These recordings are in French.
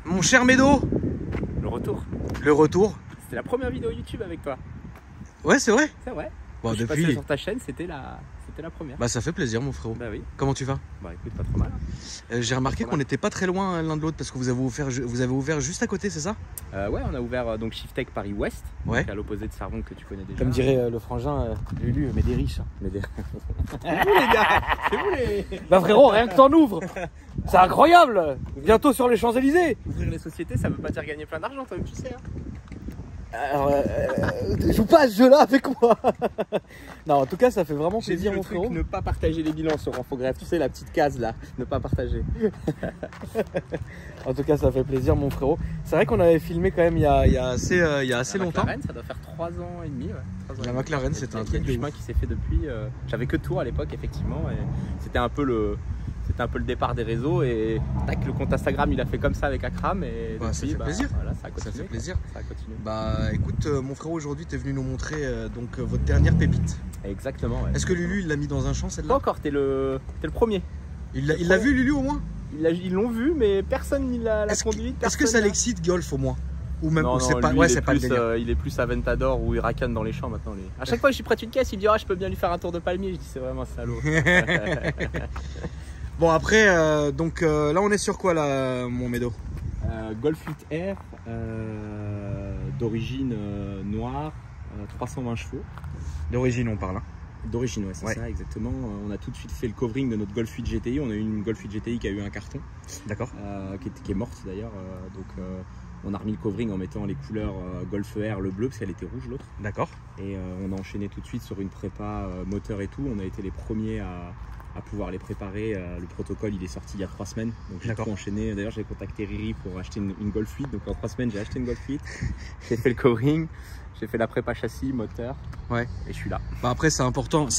Mon cher Médo. Le retour. Le retour. C'était la première vidéo YouTube avec toi. Ouais, c'est vrai. C'est vrai. Bon, Je suis depuis... passé sur ta chaîne, c'était la première. Bah ça fait plaisir mon frérot. Bah oui. Comment tu vas? Bah écoute, pas trop mal. J'ai remarqué qu'on n'était pas très loin l'un de l'autre parce que vous avez ouvert juste à côté, c'est ça? Ouais, on a ouvert donc Shiftech Paris Ouest, Ouais. donc à l'opposé de Servon que tu connais déjà. Comme dirait le frangin Lulu, mais des riches. Mais des... C'est vous les gars. C'est vous les... Bah frérot, rien que t'en ouvres. C'est incroyable. Bientôt sur les Champs-Élysées. Ouvrir les sociétés, ça veut pas dire gagner plein d'argent, toi, tu sais. Hein. Alors, joue pas à ce jeu-là avec moi. Non, en tout cas, ça fait vraiment J'ai plaisir, dit le mon truc, frérot. ne pas partager les bilans sur Infogreffe, tu sais, la petite case là, ne pas partager. En tout cas, ça fait plaisir, mon frérot. C'est vrai qu'on avait filmé quand même il y a assez La longtemps. McLaren, ça doit faire 3 ans et demi. Ouais, 3 ans La et demi. McLaren, c'était un Il y a truc du de chemin ouf. qui s'est fait depuis. J'avais que Tours à l'époque, effectivement, et c'était un peu le départ des réseaux. Et tac, le compte Instagram, il a fait comme ça avec Akram. Et Bah, ça depuis, fait plaisir. Voilà, ça a continué. Ça fait plaisir. Ça a continué. Bah écoute, mon frérot, aujourd'hui, t'es venu nous montrer votre dernière pépite. Exactement. Ouais. Est-ce que Lulu, il l'a mis dans un champ Pas celle-là? encore, t'es le premier. Il l'a vu Lulu au moins? Ils l'ont vu, mais personne n'y l'a conduit. Est-ce que ça l'excite golf au moins? Ou même Non, ou c'est non, pas, lui, ouais, il est c'est pas le plus, délire. il est plus à Ventador où il racane dans les champs maintenant. À chaque fois que je suis près d'une caisse, il me dit ah, je peux bien lui faire un tour de palmier. Je dis c'est vraiment salaud. Bon après, là on est sur quoi là, mon Médo? Golf 8R d'origine noire, 320 chevaux. D'origine on parle. Hein. D'origine, ouais, c'est Ouais. ça, exactement. On a tout de suite fait le covering de notre Golf 8 GTI. On a eu une Golf 8 GTI qui a eu un carton, D'accord. qui est morte d'ailleurs. On a remis le covering en mettant les couleurs Golf R, le bleu, parce qu'elle était rouge l'autre. D'accord. Et on a enchaîné tout de suite sur une prépa moteur et tout. On a été les premiers à pouvoir les préparer. Le protocole, il est sorti il y a 3 semaines. Donc j'ai tout enchaîné. D'ailleurs, j'ai contacté Riri pour acheter une Golf 8. Donc en 3 semaines, j'ai acheté une Golf 8. J'ai fait le covering. J'ai fait la prépa châssis, moteur. Ouais. Et je suis là. Bah après c'est important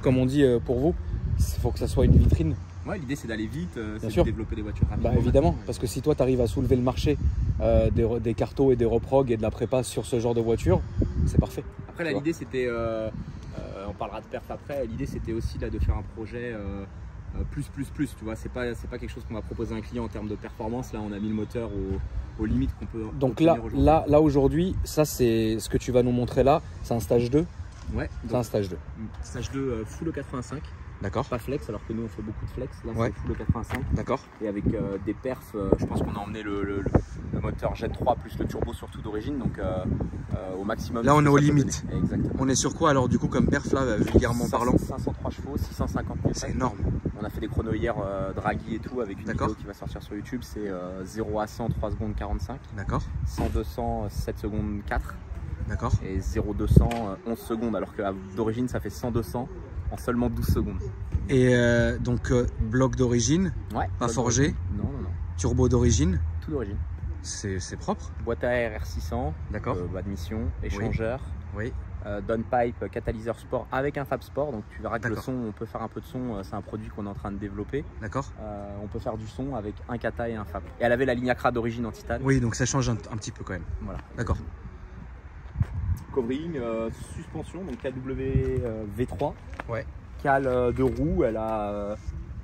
Comme on dit pour vous, il faut que ça soit une vitrine. Ouais, l'idée c'est d'aller vite, c'est sûr. de développer des voitures rapides. Bah évidemment, parce que si toi tu arrives à soulever le marché des cartos et des reprog et de la prépa sur ce genre de voiture, c'est parfait. Après là, l'idée c'était, on parlera de perf après, l'idée c'était aussi là de faire un projet plus, tu vois, c'est pas quelque chose qu'on va proposer à un client en termes de performance. Là on a mis le moteur aux limites qu'on peut Donc obtenir aujourd'hui. là aujourd'hui, ça c'est ce que tu vas nous montrer là, c'est un stage 2. Ouais, C'est un stage 2. stage 2 full au 85, D'accord. pas flex alors que nous on fait beaucoup de flex, là Ouais. c'est full au 85 D'accord. et avec des perfs, je pense qu'on a emmené le moteur Gen 3 plus le turbo surtout d'origine, donc au maximum. Là on est aux ça peut limites. donner. Exactement. On est sur quoi alors du coup comme perf là, vulgairement parlant? 503 chevaux, 650 Nm. C'est énorme. On a fait des chronos hier, Draghi et tout, avec une D'accord. vidéo qui va sortir sur YouTube. C'est 0 à 100, 3 secondes 45. D'accord. 100, 200, 7 secondes 4. D'accord. Et 0, 200, 11 secondes. Alors que d'origine, ça fait 100, 200 en seulement 12 secondes. Et bloc d'origine, Ouais. pas forgé, Non, non, non. turbo d'origine, Tout d'origine. c'est propre. Boîte à air R600, D'accord. admission, échangeur. Oui. Downpipe, catalyseur sport avec un Fab Sport, donc tu verras que le D'accord. son, on peut faire un peu de son, c'est un produit qu'on est en train de développer. D'accord. On peut faire du son avec un Kata et un Fab. Et elle avait la ligne Acra d'origine en titane. Oui, donc ça change un petit peu quand même. Voilà. D'accord. Covering, suspension, donc KW V3. Ouais. Cale de roue, elle a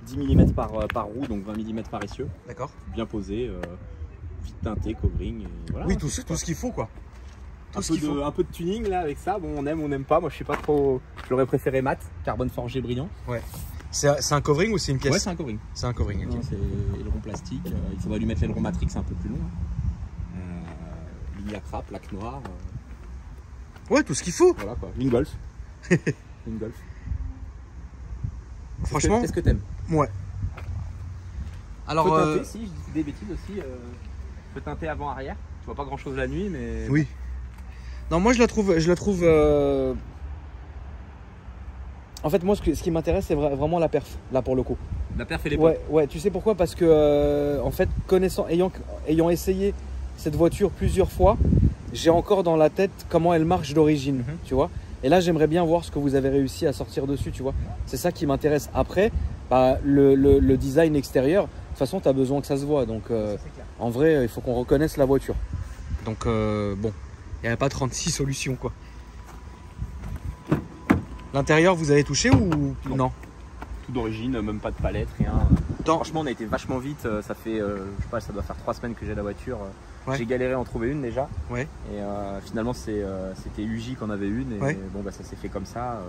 10 mm par roue, donc 20 mm par essieu. D'accord. Bien posé, vite teinté, covering. Et voilà, Oui, hein, tout c'est ce qu'il faut quoi. Tout un ce qu'il faut. peu de tuning là avec ça. Bon, on n'aime pas. Moi, je suis pas trop. J'aurais préféré mat, carbone forgé brillant. Ouais. C'est un covering ou c'est une pièce? Ouais, c'est un covering. C'est un covering. Ok. Non, c'est aileron plastique. Il faudrait lui mettre l'aileron Matrix un peu plus long. Ligne Acra, plaque noire. Ouais, tout ce qu'il faut. Voilà quoi. Ligne Golf. Ligne Golf. Franchement, Qu'est-ce que t'aimes? ouais. Alors, Peut teinter, si, je dis des bêtises aussi. Peut teinter avant-arrière. Tu vois pas grand chose la nuit, mais. oui. Non, moi je la trouve. En fait, moi, ce qui m'intéresse, c'est vraiment la perf, là, pour le coup. La perf et les Ouais, tu sais pourquoi? Parce que, en fait, ayant essayé cette voiture plusieurs fois, j'ai encore dans la tête comment elle marche d'origine, tu vois. Et là, j'aimerais bien voir ce que vous avez réussi à sortir dessus, tu vois. C'est ça qui m'intéresse. Après, bah, le design extérieur, de toute façon, tu as besoin que ça se voit. Donc, en vrai, il faut qu'on reconnaisse la voiture. Donc, bon, il n'y a pas 36 solutions quoi. L'intérieur, vous avez touché ou non? Tout d'origine, même pas de palette, rien. Franchement, on a été vachement vite. Ça fait, je sais pas, ça doit faire 3 semaines que j'ai la voiture. J'ai galéré à en trouver une déjà. Et finalement, c'était UJ qu'on avait une. Et bon, bah, ça s'est fait comme ça.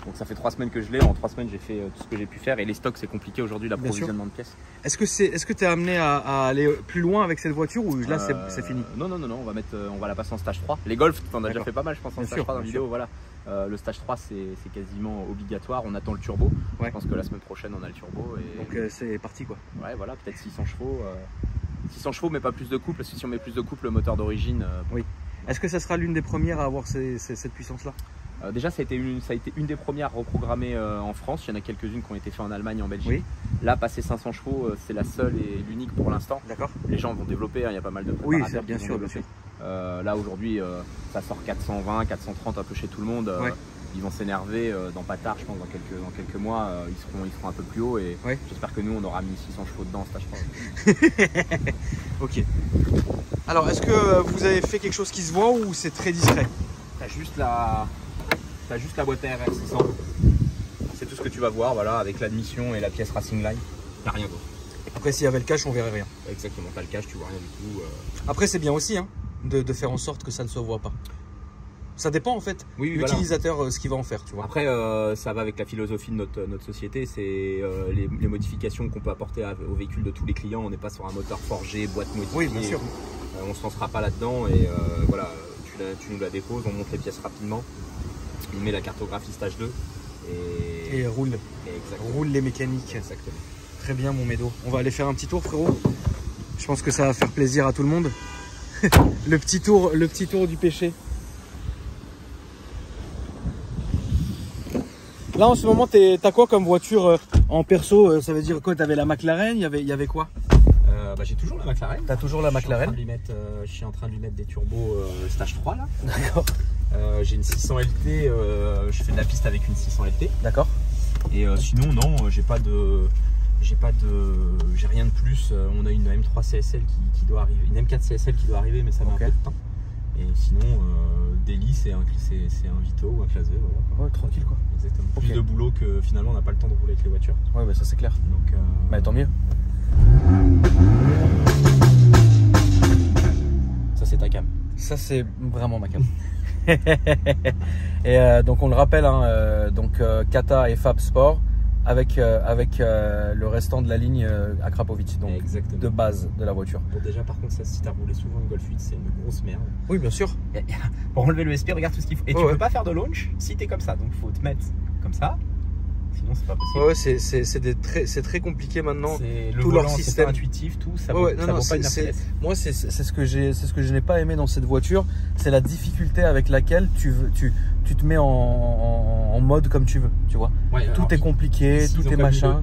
Donc ça fait 3 semaines que je l'ai. En 3 semaines, j'ai fait tout ce que j'ai pu faire. Et les stocks, c'est compliqué aujourd'hui, l'approvisionnement de pièces. Est-ce que tu es amené à aller plus loin avec cette voiture ou là c'est fini? Non, on va la passer en stage 3. Les Golf, tu en as déjà fait pas mal, je pense, en stage 3 dans la vidéo. Voilà. Le stage 3, c'est quasiment obligatoire. On attend le turbo. Je pense que la semaine prochaine, on a le turbo. Et... Donc c'est parti quoi. Ouais, voilà, peut-être 600 chevaux. 600 chevaux, mais pas plus de couple. Parce que si on met plus de couple, le moteur d'origine. Oui. Est-ce que ça sera l'une des premières à avoir cette puissance-là? Déjà, ça a été une des premières reprogrammées en France. Il y en a quelques-unes qui ont été faites en Allemagne et en Belgique. Là, passer 500 chevaux, c'est la seule et l'unique pour l'instant. D'accord. Les gens vont développer, il y a pas mal de préparateurs. Oui, bien sûr. Là, aujourd'hui, ça sort 420, 430 un peu chez tout le monde. Ils vont s'énerver dans pas tard, je pense, dans quelques mois, ils seront un peu plus haut. Et j'espère que nous, on aura mis 600 chevaux dedans, stage 3. Ok. Alors, est-ce que vous avez fait quelque chose qui se voit ou c'est très discret? T'as juste la boîte ARR 600. C'est tout ce que tu vas voir, voilà, avec l'admission et la pièce Racing Line. T'as rien d'autre. Après, s'il y avait le cache, on verrait rien. Exactement, t'as le cache, tu vois rien du tout. Après, c'est bien aussi de faire en sorte que ça ne se voit pas. Ça dépend en fait, l'utilisateur, ce qu'il va en faire, tu vois. Après, ça va avec la philosophie de notre société, c'est les modifications qu'on peut apporter au véhicule de tous les clients. On n'est pas sur un moteur forgé, boîte modifiée. Oui, bien sûr. On ne se lancera pas là-dedans et voilà, tu nous la déposes, on monte les pièces rapidement, on met la cartographie stage 2 et roule. Roule les mécaniques. Exactement. Très bien, mon Médo. On va aller faire un petit tour, frérot. Je pense que ça va faire plaisir à tout le monde. le petit tour du péché. Là en ce moment t'as quoi comme voiture en perso? Ça veut dire quoi? T'avais la McLaren, il y avait quoi? J'ai toujours la McLaren. T'as toujours la McLaren? Je suis en train de lui mettre des turbos stage 3 là. D'accord. J'ai une 600 LT, je fais de la piste avec une 600 LT. D'accord. Et sinon non, j'ai rien de plus. On a une M3 CSL qui doit arriver, une M4 CSL qui doit arriver, mais ça met un peu de temps. Et sinon, Daily, c'est un Vito ou un classe V. Voilà. Ouais, tranquille quoi. Exactement. Plus de boulot que finalement on n'a pas le temps de rouler avec les voitures. Ouais, bah ça c'est clair. Donc, bah tant mieux. Ça c'est ta cam. Ça c'est vraiment ma cam. Et donc on le rappelle, Kata et Fab Sport avec le restant de la ligne à Krapovic, donc exactement. De base de la voiture. Bon déjà par contre ça, si tu as roulé souvent une Golf 8, c'est une grosse merde. Oui bien sûr. Pour enlever le SP, regarde tout ce qu'il faut. Et tu peux pas faire de launch si tu es comme ça, donc il faut te mettre comme ça. Sinon c'est pas possible. Ouais, c'est très compliqué maintenant. Tout leur système pas intuitif, tout ça. Vaut pas une Mercedes. Moi c'est ce que je n'ai pas aimé dans cette voiture, c'est la difficulté avec laquelle tu te mets en mode comme tu veux, tu vois. Ouais, tout est compliqué, tout est machin.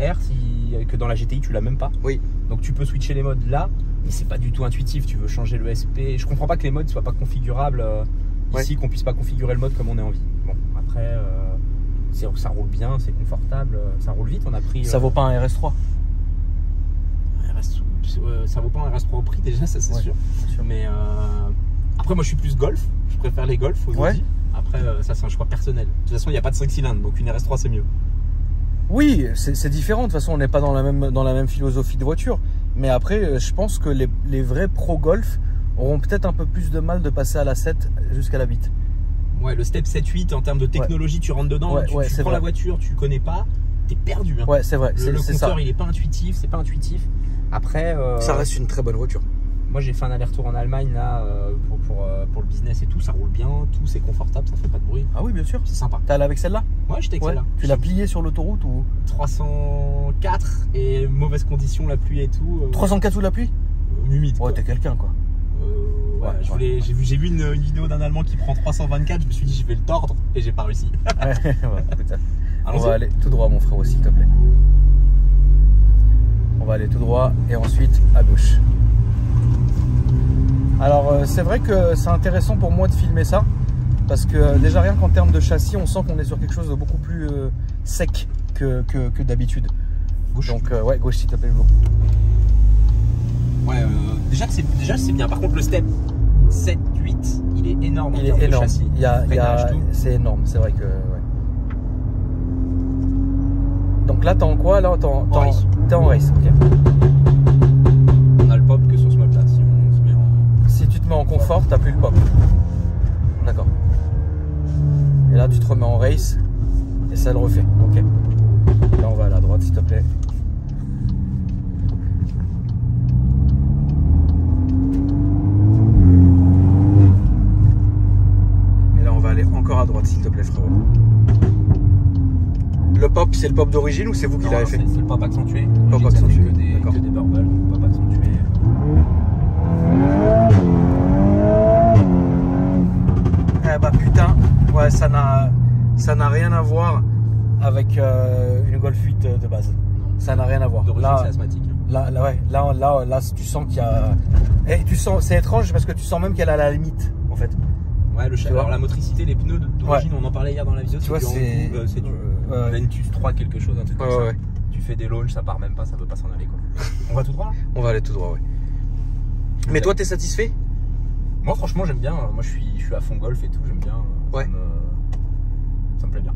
Que dans la GTI tu l'as même pas. Oui. Donc tu peux switcher les modes là, mais c'est pas du tout intuitif. Tu veux changer le SP. Je comprends pas que les modes soient pas configurables ici, qu'on puisse pas configurer le mode comme on a envie. Bon après. Ça roule bien, c'est confortable, ça roule vite. On a pris. Ça vaut pas un RS3. Ça vaut pas un RS3 au prix déjà, ça c'est sûr. Mais après, moi je suis plus Golf. Je préfère les Golf aux Audi. Après, ça c'est un choix personnel. De toute façon, il n'y a pas de 5 cylindres, donc une RS3 c'est mieux. Oui, c'est différent. De toute façon, on n'est pas dans la même philosophie de voiture. Mais après, je pense que les vrais pro Golf auront peut-être un peu plus de mal de passer à la 7 jusqu'à la 8. Ouais, le step 7-8 en termes de technologie, tu rentres dedans, tu prends la voiture, tu connais pas, t'es perdu. Hein. Ouais, c'est vrai. Le compteur, il est pas intuitif, c'est pas intuitif. Après, ça reste une très bonne voiture. Moi, j'ai fait un aller-retour en Allemagne là pour le business et tout, ça roule bien, tout c'est confortable, ça fait pas de bruit. Ah oui, bien sûr. C'est sympa. T'es allé avec celle-là? Ouais, j'étais avec celle-là. Tu l'as pliée sur l'autoroute ou 304 et mauvaise condition, la pluie et tout. 304 sous la pluie? Humide. Ouais, t'es quelqu'un quoi. J'ai vu une vidéo d'un Allemand qui prend 324, je me suis dit je vais le tordre et j'ai pas réussi. On va aller tout droit mon frère, s'il te plaît. On va aller tout droit et ensuite à gauche. Alors c'est vrai que c'est intéressant pour moi de filmer ça parce que déjà rien qu'en termes de châssis on sent qu'on est sur quelque chose de beaucoup plus sec que d'habitude. Donc ouais, gauche s'il te plaît. Bon. Ouais, déjà c'est bien. Par contre le step 7-8 il est énorme. Il est énorme. C'est énorme, c'est vrai que Donc là, t'es en quoi? Là, t'es en race. Ok. On a le pop que sur ce mode-là. Si on se met en... Si tu te mets en confort, t'as plus le pop. D'accord. Et là, tu te remets en race et ça le refait. Ok. Là, on va à la droite, s'il te plaît. Et là, on va aller encore à droite, s'il te plaît, frérot. Le pop, c'est le pop d'origine ou c'est vous qui l'avez fait? C'est le pop accentué. Pop accentué. Que des burbles, pop accentué. Eh bah putain, ouais, ça n'a rien à voir avec une Golf 8 de base. Ça n'a rien à voir. D'origine, Là, c'est asthmatique. là, tu sens qu'il y a. Et tu sens, c'est étrange parce que tu sens même qu'elle est à la limite, en fait. Ouais, alors la motricité, les pneus d'origine, ouais. On en parlait hier dans la vidéo. Tu vois, c'est du Ventus 3 quelque chose, un truc comme ça. Tu fais des launches, ça part même pas, ça veut pas s'en aller quoi. On va tout droit là? On va aller tout droit, ouais. Mais toi, t'es satisfait? Moi, franchement, j'aime bien. Moi, je suis à fond golf et tout, j'aime bien. Ouais. Ça me plaît bien.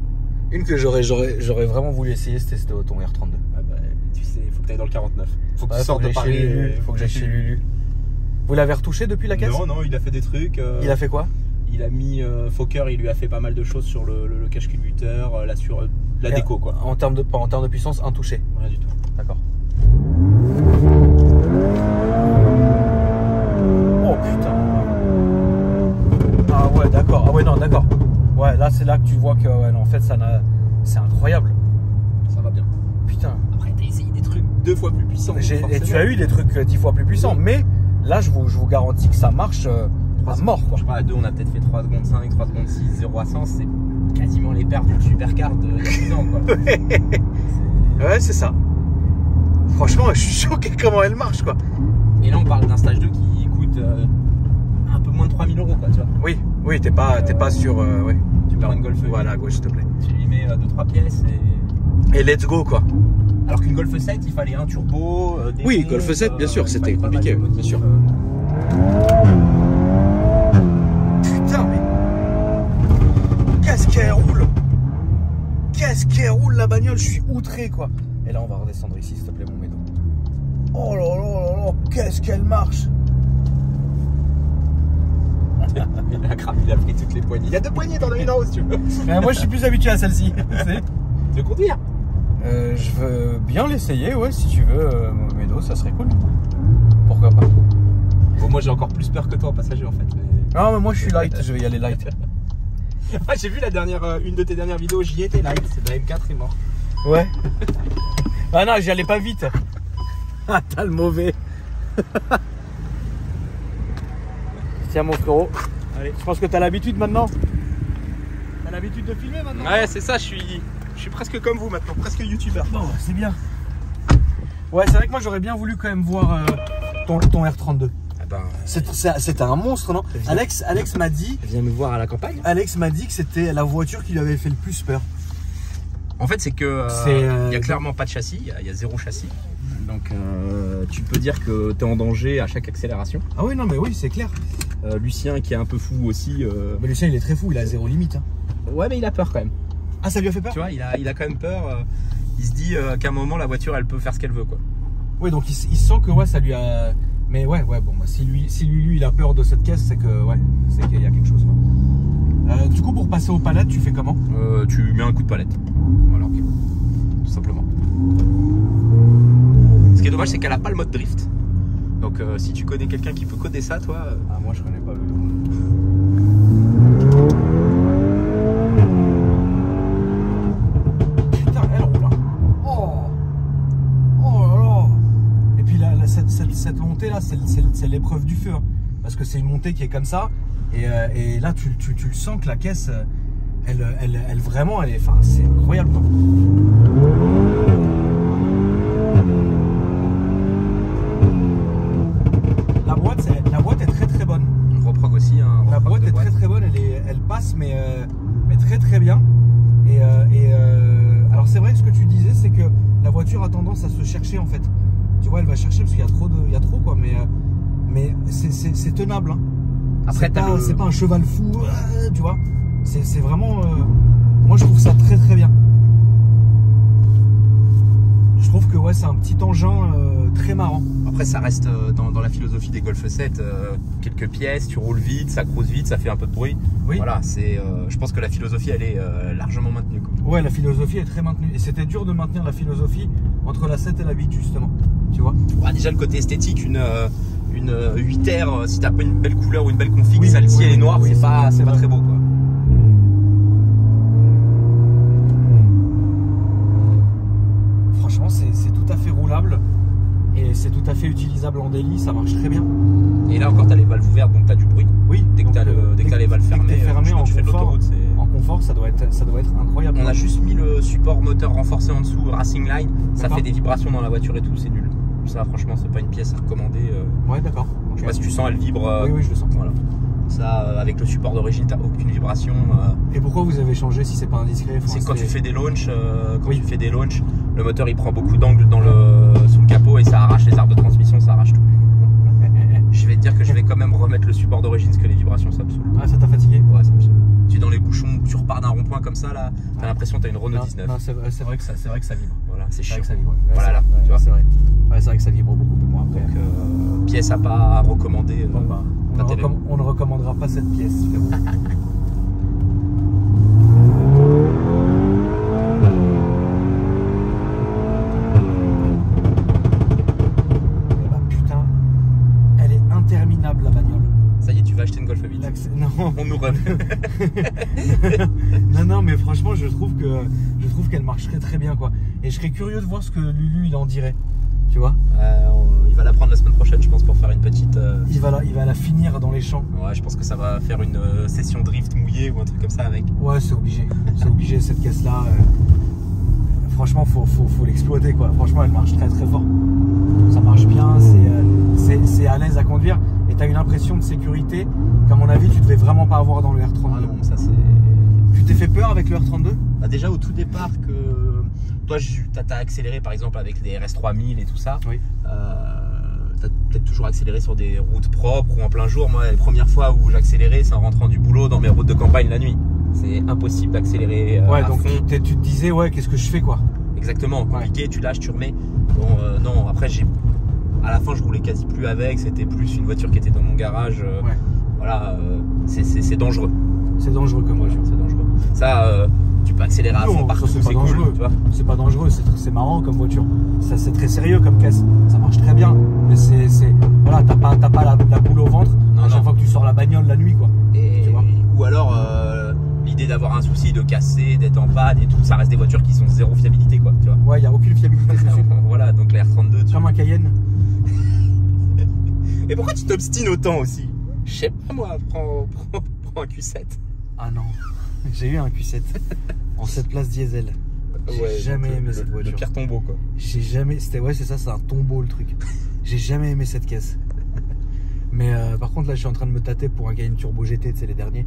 Une que j'aurais vraiment voulu essayer, c'était ton R32. Ah bah, tu sais, il faut que tu ailles dans le 49. Faut que tu sortes de Paris. Faut que j'aille chez Lulu. Vous l'avez retouché depuis la caisse? Non, il a fait des trucs. Il a fait quoi? Il a mis Fokker, il lui a fait pas mal de choses sur le cache culbuteur, là sur la déco quoi. En termes de puissance, intouché. Rien du tout. D'accord. Oh putain. Ah ouais, d'accord. Ah ouais, non, d'accord. Ouais, là c'est là que tu vois que ouais, non, en fait c'est incroyable. Ça va bien. Putain. Après t'as essayé des trucs 2 fois plus puissants. Et tu as eu des trucs 10 fois plus puissants, mais là je vous garantis que ça marche à mort quoi. Je crois à 2 on a peut-être fait 3 secondes 5, 3 secondes 6, 0 à 100, c'est quasiment les pertes d'une supercar il y a 10 ans quoi. Ouais, c'est ça. Franchement, je suis choqué comment elle marche quoi. Et là on parle d'un stage 2 qui coûte un peu moins de 3000 € quoi, tu vois. Oui, t'es pas sur ouais. Tu perds une Golf 8. Voilà, à gauche s'il te plaît. Tu lui mets 2-3 pièces et let's go quoi. Alors qu'une Golf 7, il fallait un turbo, des oui, Golf 7, bien sûr, c'était compliqué, bien sûr. Putain, mais qu'est-ce qu'elle roule! Qu'est-ce qu'elle roule la bagnole, je suis outré quoi. Et là, on va redescendre ici, s'il te plaît, mon médo. Oh là là là là, qu'est-ce qu'elle marche! Il a pris toutes les poignées. Il y a 2 poignées, t'en as une en haut si tu veux. Moi, je suis plus habitué à celle-ci. Tu veux conduire? Je veux bien l'essayer, ouais, si tu veux, Médo, ça serait cool. Pourquoi pas? Bon, moi j'ai encore plus peur que toi en passager en fait. Mais... Non, mais moi je suis light, je vais y aller light. Ouais, j'ai vu une de tes dernières vidéos, j'y étais light, c'est de la M4 est mort. Ouais. Ah non, j'y allais pas vite. Ah, t'as le mauvais. Tiens mon frérot. Allez, je pense que t'as l'habitude maintenant. T'as l'habitude de filmer maintenant. Ouais, c'est ça, je suis presque comme vous maintenant, presque youtubeur. Bon, c'est bien. Ouais, c'est vrai que moi j'aurais bien voulu quand même voir ton R32. Ah ben, c'était un monstre, non? Alex m'a dit. Viens me voir à la campagne. Alex m'a dit que c'était la voiture qui lui avait fait le plus peur. En fait, c'est que il y a clairement pas de châssis, il y a 0 châssis. Donc tu peux dire que tu es en danger à chaque accélération. Ah oui, non mais oui, c'est clair. Lucien qui est un peu fou aussi. Mais Lucien il est très fou, il a 0 limite. Hein. Ouais, mais il a peur quand même. Ah, ça lui a fait peur? Tu vois, il a quand même peur. Il se dit qu'à un moment la voiture elle peut faire ce qu'elle veut quoi. Oui, donc il sent que ouais, ça lui a. Mais ouais, bon, bah, si lui il a peur de cette caisse, c'est que ouais, c'est qu'il y a quelque chose. Quoi. Du coup, pour passer aux palettes, tu fais comment? Tu mets un coup de palette. Voilà, ok. Tout simplement. Ce qui est dommage, c'est qu'elle a pas le mode drift. Donc, si tu connais quelqu'un qui peut coder ça, toi. Ah, moi je connais pas le. Putain, elle roule. Hein. Oh là là. Et puis là, cette montée là, c'est l'épreuve du feu. Hein. Parce que c'est une montée qui est comme ça. Et là, tu le sens que la caisse, elle vraiment, c'est incroyable. Quoi. La boîte est très très bonne. On reprog aussi. Hein, la boîte est très très bonne, elle passe, mais très très bien. Alors c'est vrai que ce que tu disais, c'est que la voiture a tendance à se chercher en fait. Tu vois, elle va chercher parce qu'il y a trop quoi, mais c'est tenable. Hein. Après, c'est pas un cheval fou, tu vois. C'est vraiment. Moi, je trouve ça très très bien. Je trouve que ouais, c'est un petit engin très marrant. Après, ça reste dans la philosophie des Golf 7, quelques pièces, tu roules vite, ça crouse vite, ça fait un peu de bruit. Oui. Voilà, je pense que la philosophie, elle est largement maintenue, quoi. Ouais, la philosophie est très maintenue. Et c'était dur de maintenir la philosophie entre la 7 et la 8, justement. Tu vois, ouais, déjà, le côté esthétique, une 8R, si t'as pas une belle couleur ou une belle config, Oui, celle-ci, oui, elle est noire, oui, c'est pas très beau, quoi. franchement, c'est tout à fait roulable. Et c'est tout à fait utilisable en daily, ça marche très bien. Et là encore, tu as les valves ouvertes, donc tu as du bruit. Oui, Dès que tu as les valves fermées, en tu fais de l'autoroute. En confort, ça doit être incroyable. On a juste mis le support moteur renforcé en dessous, Racing Line. Ça fait des vibrations dans la voiture et tout, c'est nul. Ça, franchement, c'est pas une pièce à recommander. Ouais, d'accord. Je sais pas si tu sens, elle vibre. Oui, je le sens. Voilà. Ça, avec le support d'origine, tu n'as aucune vibration. Et pourquoi vous avez changé si c'est pas indiscret? C'est quand tu fais des launches. Tu fais des launches, le moteur il prend beaucoup d'angle sous le capot et ça arrache les arbres de transmission, ça arrache tout. Je vais te dire que je vais quand même remettre le support d'origine parce que les vibrations ça me saoule. Ah, ça t'a fatigué? Ouais, ça me saoule. Tu es dans les bouchons, tu repars d'un rond-point comme ça là, t'as l'impression que t'as une Renault 19. Non, c'est vrai que ça vibre. Voilà, c'est chiant. Ça vibre. Voilà, là, tu vois. C'est vrai. Ouais, c'est vrai que ça vibre beaucoup. Mais bon, après. Donc, pièce à pas recommander. Bon, bah, on ne recommandera pas cette pièce. Interminable la bagnole. Ça y est, tu vas acheter une Golf 8. Non, on nous run. non, mais franchement, je trouve qu'elle marcherait très bien, quoi. Et je serais curieux de voir ce que Lulu il en dirait. Tu vois, il va la prendre la semaine prochaine, je pense, pour faire une petite. Il va la finir dans les champs. Ouais, je pense que ça va faire une session drift mouillée ou un truc comme ça avec. Ouais, c'est obligé. C'est obligé cette caisse-là. Franchement, faut l'exploiter, quoi. Franchement, elle marche très très fort. Ça marche bien, c'est à l'aise à conduire et tu as une impression de sécurité qu'à mon avis tu devais vraiment pas avoir dans le R32. Ah non, ça c'est. Tu t'es fait peur avec le R32? Bah déjà au tout départ que toi t'as accéléré par exemple avec les RS3000 et tout ça. Oui. T'as peut-être toujours accéléré sur des routes propres ou en plein jour. Moi, les premières fois où j'accélérais, c'est en rentrant du boulot dans mes routes de campagne la nuit. C'est impossible d'accélérer. Ouais, donc tu te disais ouais, qu'est-ce que je fais, quoi. Exactement, compliqué, ouais. Tu lâches, tu remets. Bon, non, après à la fin je roulais quasi plus avec, c'était plus une voiture qui était dans mon garage. Ouais. Voilà, c'est dangereux. C'est dangereux comme voiture. C'est dangereux. Ça, tu peux accélérer à fond partout, c'est cool. C'est pas dangereux, c'est marrant comme voiture. Ça, c'est très sérieux comme caisse. Ça marche très bien, mais voilà, t'as pas la boule au ventre à chaque fois que tu sors la bagnole la nuit, quoi. Tu vois, ou alors l'idée d'avoir un souci, de casser, d'être en panne et tout, ça reste des voitures qui sont zéro fiabilité, quoi. Tu vois. Ouais, il y a aucune fiabilité dessus. Voilà, donc la R32. Comme un Cayenne. Et pourquoi tu t'obstines autant aussi? Je sais pas moi, prends un Q7. Ah non, j'ai eu un Q7 en 7 places diesel. J'ai jamais aimé cette voiture. Le pire tombeau, quoi. J'ai jamais, ouais, c'est ça, c'est un tombeau le truc. J'ai jamais aimé cette caisse. Mais par contre là je suis en train de me tâter pour un Cayenne Turbo GT, tu sais, les derniers.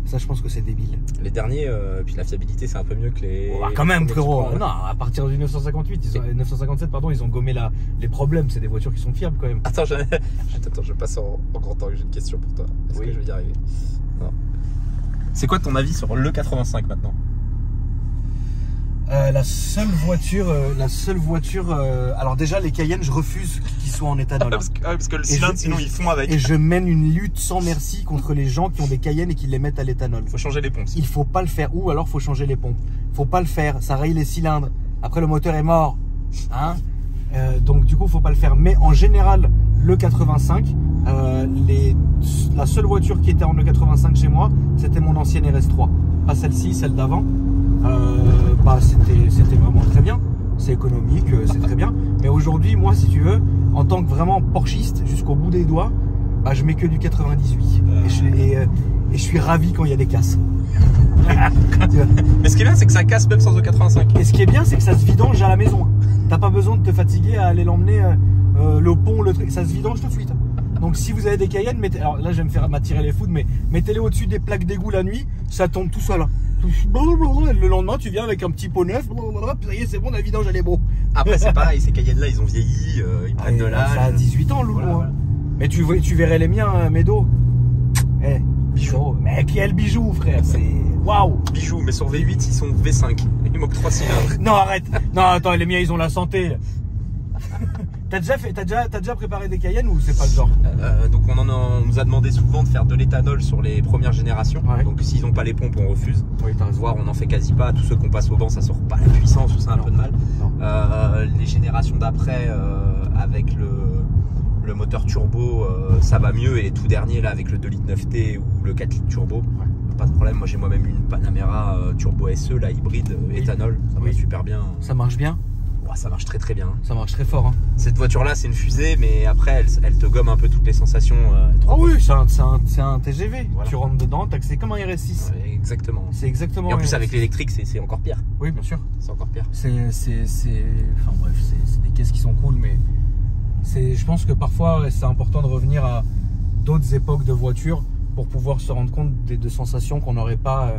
Ça je pense que c'est débile. Les derniers, puis la fiabilité c'est un peu mieux que les... Oh, bah, quand même frérot, non, à partir du 957 pardon, ils ont gommé les problèmes, c'est des voitures qui sont fiables quand même. Attends, je passe en grand temps, j'ai une question pour toi. Est-ce que je vais y arriver? Non. C'est quoi ton avis sur le 85 maintenant? La seule voiture, alors déjà les Cayennes, je refuse qu'ils soient en éthanol. parce que le cylindre, sinon ils font avec. Et je mène une lutte sans merci contre les gens qui ont des Cayennes et qui les mettent à l'éthanol. Faut changer les pompes. Il faut pas le faire, ou alors faut changer les pompes. Faut pas le faire, ça raye les cylindres. Après le moteur est mort, hein. Donc du coup faut pas le faire. Mais en général, le 85, la seule voiture qui était en E85 chez moi, c'était mon ancienne RS3. Pas celle-ci, celle d'avant. Bah c'était vraiment très bien, c'est économique, c'est très bien. Mais aujourd'hui, moi, si tu veux, en tant que vraiment porschiste jusqu'au bout des doigts, bah, je mets que du 98 et je suis ravi quand il y a des casses. Mais ce qui est bien, c'est que ça casse même sans E85. Et ce qui est bien, c'est que ça se vidange à la maison. T'as pas besoin de te fatiguer à aller l'emmener le pont, le truc, ça se vidange tout de suite. Donc si vous avez des Cayennes, alors là je vais m'attirer les foudres, mais mettez-les au-dessus des plaques d'égout la nuit, ça tombe tout seul. Le lendemain tu viens avec un petit pot neuf, ça y est, c'est bon, la vidange elle est beau. Après c'est pareil, ces Cayennes là ils ont vieilli, ils prennent de l'âge. Ça a 18 ans, loulou. Voilà. Mais tu verrais les miens, Médo. Bijou. Mais quel bijou, frère, c'est... Waouh. Bijoux, mais sur V8, ils sont V5. Il manque 3 cylindres. Non, arrête. Non, attends, les miens, ils ont la santé. T'as déjà préparé des Cayennes ou c'est pas le genre? Donc on nous a demandé souvent de faire de l'éthanol sur les premières générations. Ouais. Donc s'ils n'ont pas les pompes, on refuse. Oui, t'as raison. Voire on n'en fait quasi pas. Tous ceux qu'on passe au banc, ça sort pas la puissance ou ça a un peu de mal. Les générations d'après, avec le moteur turbo, ça va mieux. Et les tout derniers là, avec le 2 litres 9T ou le 4 litres turbo, pas de problème. Moi j'ai moi-même une Panamera turbo SE, la hybride éthanol. Ça va super bien. Ça marche bien? Ça marche très très bien. Ça marche très fort. Hein. Cette voiture là c'est une fusée, mais après elle te gomme un peu toutes les sensations. Ah oui, c'est un TGV. Voilà. Tu rentres dedans, c'est comme un RS6. Exactement. C'est exactement. Et en plus RS6. avec l'électrique c'est encore pire. Oui, bien sûr. C'est encore pire. Enfin bref, c'est des caisses qui sont cool, mais je pense que parfois c'est important de revenir à d'autres époques de voitures pour pouvoir se rendre compte de sensations qu'on n'aurait pas.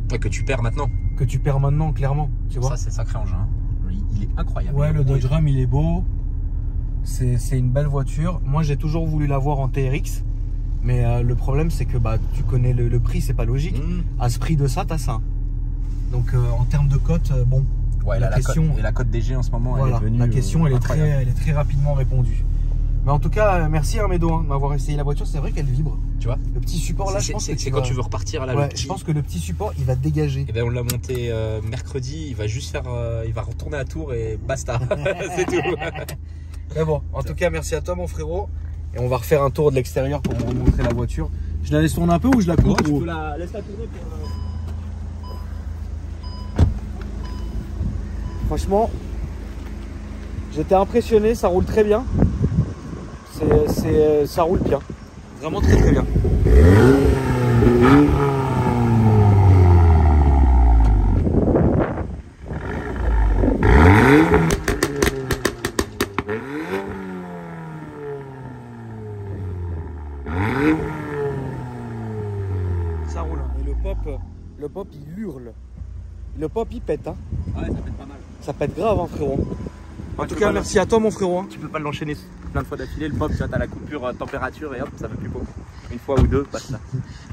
Que tu perds maintenant. Que tu perds maintenant, clairement. Tu vois. Ça c'est sacré engin. Il est incroyable. Ouais, le Dodge Ram il est beau. C'est une belle voiture. Moi j'ai toujours voulu l'avoir en TRX. Mais le problème c'est que tu connais le prix, c'est pas logique. À ce prix de ça, t'as ça. Donc en termes de cote, bon. Ouais, la cote DG en ce moment, voilà, elle est devenue. La question elle est très rapidement répondue. Mais en tout cas, merci Armedo de m'avoir essayé la voiture. C'est vrai qu'elle vibre. Tu vois, le petit support là, je pense que c'est quand tu veux repartir là. Ouais, je pense que le petit support il va dégager. Et ben on l'a monté mercredi. Il va juste faire, il va retourner à Tours et basta. C'est tout. Mais bon, en tout cas, merci à toi mon frérot. Et on va refaire un tour de l'extérieur pour vous montrer la voiture. Je la laisse tourner un peu ou je la coupe? Tu peux laisse-la tourner pour. Franchement, j'étais impressionné, ça roule très bien. Ça roule bien. Vraiment très très bien. Ça roule. Et le pop il hurle. Le pop il pète. Hein. Ouais, ça pète pas mal. Ça pète grave, hein, frérot. En tout cas, merci à toi, mon frérot. Hein. Tu peux pas l'enchaîner plein de fois d'affilée. Le pop, tu vois, t'as la coupure température et hop, ça va plus beau. Une fois ou deux, basta.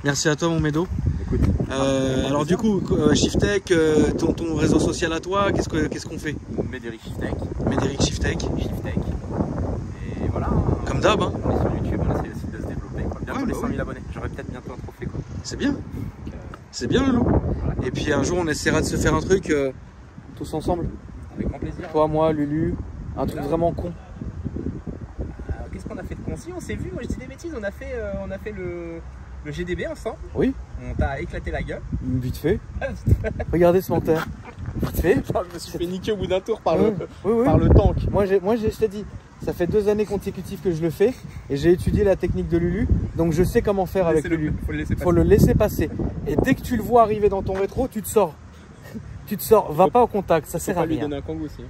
Merci à toi, mon Médo. Écoute. Alors, du coup, Shiftech, ton réseau social à toi, qu'est-ce qu'on fait? Médéric Shiftech. Médéric Shiftech. Shiftech. Et voilà. Comme d'hab. Hein. On est sur YouTube, on essaie aussi de se développer. Bientôt les 100 000 oui. abonnés. J'aurai peut-être bientôt un trophée. C'est bien. C'est bien, Loulou. Voilà. Et puis un jour, on essaiera de se faire un truc tous ensemble. Avec grand plaisir. Toi, moi, Lulu. Un truc vraiment con. Qu'est-ce qu'on a fait de con? Si, on s'est vu, moi je dis des bêtises, on a fait le GDB ensemble. Oui. On t'a éclaté la gueule. Vite fait. Regardez ce menteur. Vite fait. Je me suis fait niquer au bout d'un tour par, oui. par le tank. Moi, je t'ai dit, ça fait 2 années consécutives que je le fais et j'ai étudié la technique de Lulu, donc je sais comment faire avec Lulu. Faut le laisser passer. Et dès que tu le vois arriver dans ton rétro, tu te sors. Tu te sors, va pas au contact, ça sert à rien. Faut pas lui donner un kangou aussi.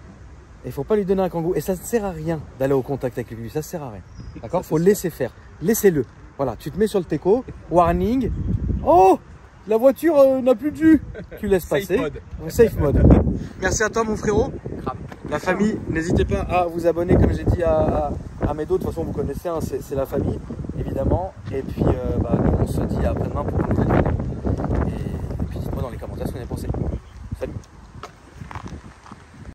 Il faut pas lui donner un kangou. Et ça ne sert à rien d'aller au contact avec lui, ça sert à rien. D'accord? Faut laisser faire. Laissez-le. Voilà, tu te mets sur le teco, warning. Oh, la voiture n'a plus de jus. Tu laisses passer. Safe mode. Merci à toi mon frérot. La famille, n'hésitez pas à vous abonner comme j'ai dit à Médo. De toute façon vous connaissez, hein, c'est la famille évidemment. Et puis nous on se dit à après-demain pour une nouvelle vidéo. Et puis dites-moi dans les commentaires ce que vous en avez pensé.